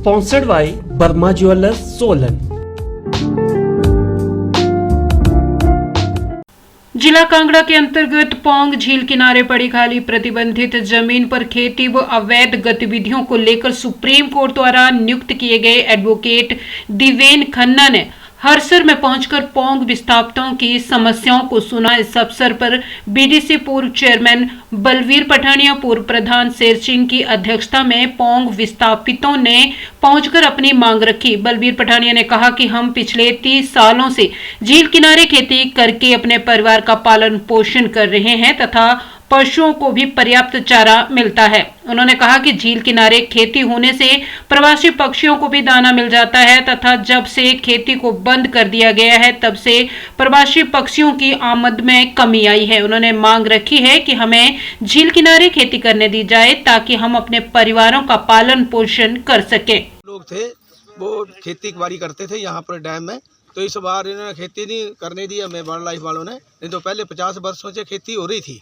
Sponsored by Burma Jewelers, Solan। जिला कांगड़ा के अंतर्गत पोंग झील किनारे पड़ी खाली प्रतिबंधित जमीन पर खेती व अवैध गतिविधियों को लेकर सुप्रीम कोर्ट द्वारा नियुक्त किए गए एडवोकेट दिवेन खन्ना ने हरसर में पहुंचकर पोंग विस्थापितों की समस्याओं को सुना। इस अवसर पर बीडीसी पूर्व चेयरमैन बलवीर पठानिया, पूर्व प्रधान शेर सिंह की अध्यक्षता में पोंग विस्थापितों ने पहुंचकर अपनी मांग रखी। बलवीर पठानिया ने कहा कि हम पिछले 30 सालों से झील किनारे खेती करके अपने परिवार का पालन पोषण कर रहे हैं तथा पशुओं को भी पर्याप्त चारा मिलता है। उन्होंने कहा कि झील किनारे खेती होने से प्रवासी पक्षियों को भी दाना मिल जाता है तथा जब से खेती को बंद कर दिया गया है तब से प्रवासी पक्षियों की आमद में कमी आई है। उन्होंने मांग रखी है कि हमें झील किनारे खेती करने दी जाए ताकि हम अपने परिवारों का पालन पोषण कर सकें। लोग थे वो खेती बाड़ी करते थे यहाँ पर डैम में, तो इस बार इन्होंने खेती नहीं करने दी हमें वाइल्ड लाइफ वालों ने। नहीं तो पहले 50 वर्षों से खेती हो रही थी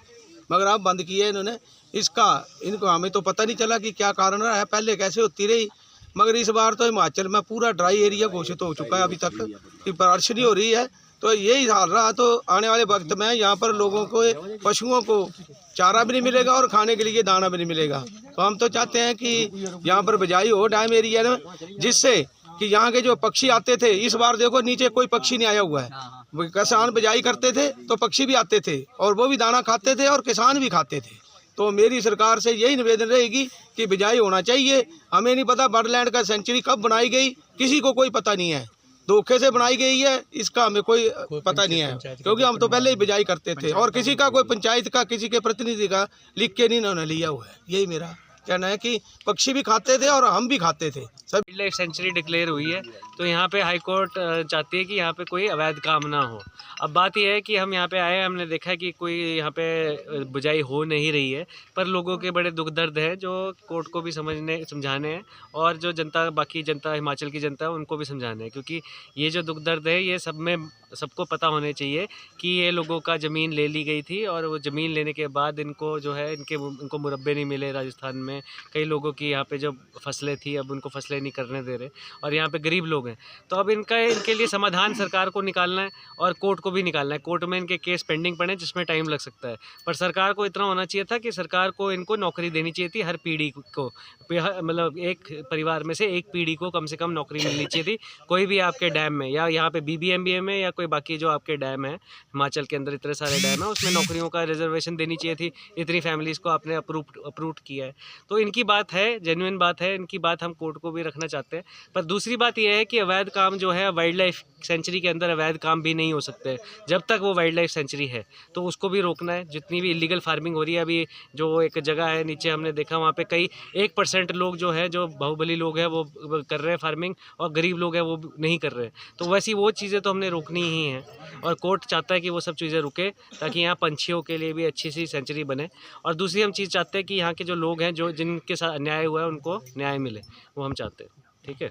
मगर अब बंद की है इन्होंने। इनको हमें तो पता नहीं चला कि क्या कारण रहा है, पहले कैसे होती रही। मगर इस बार तो हिमाचल में पूरा ड्राई एरिया घोषित हो चुका है अभी तक कि बारिश नहीं हो रही है, तो यही हाल रहा। तो आने वाले वक्त में यहाँ पर लोगों को, पशुओं को चारा भी नहीं मिलेगा और खाने के लिए दाना भी नहीं मिलेगा। तो हम तो चाहते हैं कि यहाँ पर बिजाई हो डैम एरिया में, जिससे कि यहाँ के जो पक्षी आते थे, इस बार देखो नीचे कोई पक्षी नहीं आया हुआ है। किसान बिजाई करते थे तो पक्षी भी आते थे और वो भी दाना खाते थे और किसान भी खाते थे। तो मेरी सरकार से यही निवेदन रहेगी कि बिजाई होना चाहिए। हमें नहीं पता बर्डलैंड का सेंचुरी कब बनाई गई, किसी को कोई पता नहीं है। धोखे से बनाई गई है इसका हमें कोई पता नहीं है, क्योंकि हम तो पहले ही बिजाई करते थे और किसी का कोई पंचायत का, किसी के प्रतिनिधि का लिख के नहीं उन्होंने लिया हुआ है। यही मेरा कहना है कि पक्षी भी खाते थे और हम भी खाते थे। सब वाइल्ड लाइफ सेंचुरी डिक्लेयर हुई है तो यहाँ पे हाई कोर्ट चाहती है कि यहाँ पे कोई अवैध काम ना हो। अब बात यह है कि हम यहाँ पे आए, हमने देखा कि कोई यहाँ पे बुझाई हो नहीं रही है, पर लोगों के बड़े दुख दर्द है जो कोर्ट को भी समझाने हैं और जो जनता, बाकी जनता, हिमाचल की जनता है उनको भी समझाना है। क्योंकि ये जो दुख दर्द है ये सबको पता होने चाहिए कि ये लोगों का ज़मीन ले ली गई थी और वो ज़मीन लेने के बाद इनको जो है इनको मुरब्बे नहीं मिले। राजस्थान में कई लोगों की यहाँ पे जो फसलें थी अब उनको फसलें नहीं करने दे रहे और यहाँ पे गरीब लोग हैं। तो अब इनके लिए समाधान सरकार को निकालना है और कोर्ट को भी निकालना है। कोर्ट में इनके केस पेंडिंग पड़े जिसमें टाइम लग सकता है, पर सरकार को इतना होना चाहिए था कि सरकार को इनको नौकरी देनी चाहिए थी। हर पीढ़ी को, मतलब एक परिवार में से एक पीढ़ी को कम से कम नौकरी मिलनी चाहिए थी। कोई भी आपके डैम में या यहाँ पे BBMBA में या कोई बाकी जो आपके डैम है हिमाचल के अंदर, इतने सारे डैम है, उसमें नौकरियों का रिजर्वेशन देनी चाहिए थी। इतनी फैमिलीज़ को आपने अप्रूव किया है, तो इनकी बात है, जेन्युइन बात है, इनकी बात हम कोर्ट को भी रखना चाहते हैं। पर दूसरी बात यह है कि अवैध काम जो है वाइल्ड लाइफ सेंचुरी के अंदर अवैध काम भी नहीं हो सकते जब तक वो वाइल्ड लाइफ सेंचुरी है, तो उसको भी रोकना है। जितनी भी इलीगल फार्मिंग हो रही है, अभी जो एक जगह है नीचे हमने देखा वहाँ पे कई 1% लोग जो है, जो बाहुबली लोग हैं वो कर रहे हैं फार्मिंग और गरीब लोग हैं वो नहीं कर रहे। तो वैसी वो चीज़ें तो हमने रोकनी ही हैं और कोर्ट चाहता है कि वो सब चीज़ें रुके ताकि यहाँ पंछियों के लिए भी अच्छी सी सेंचुरी बने। और दूसरी हम चीज़ चाहते हैं कि यहाँ के जो लोग हैं, जो जिनके साथ अन्याय हुआ है उनको न्याय मिले, वो हम चाहते हैं। ठीक है।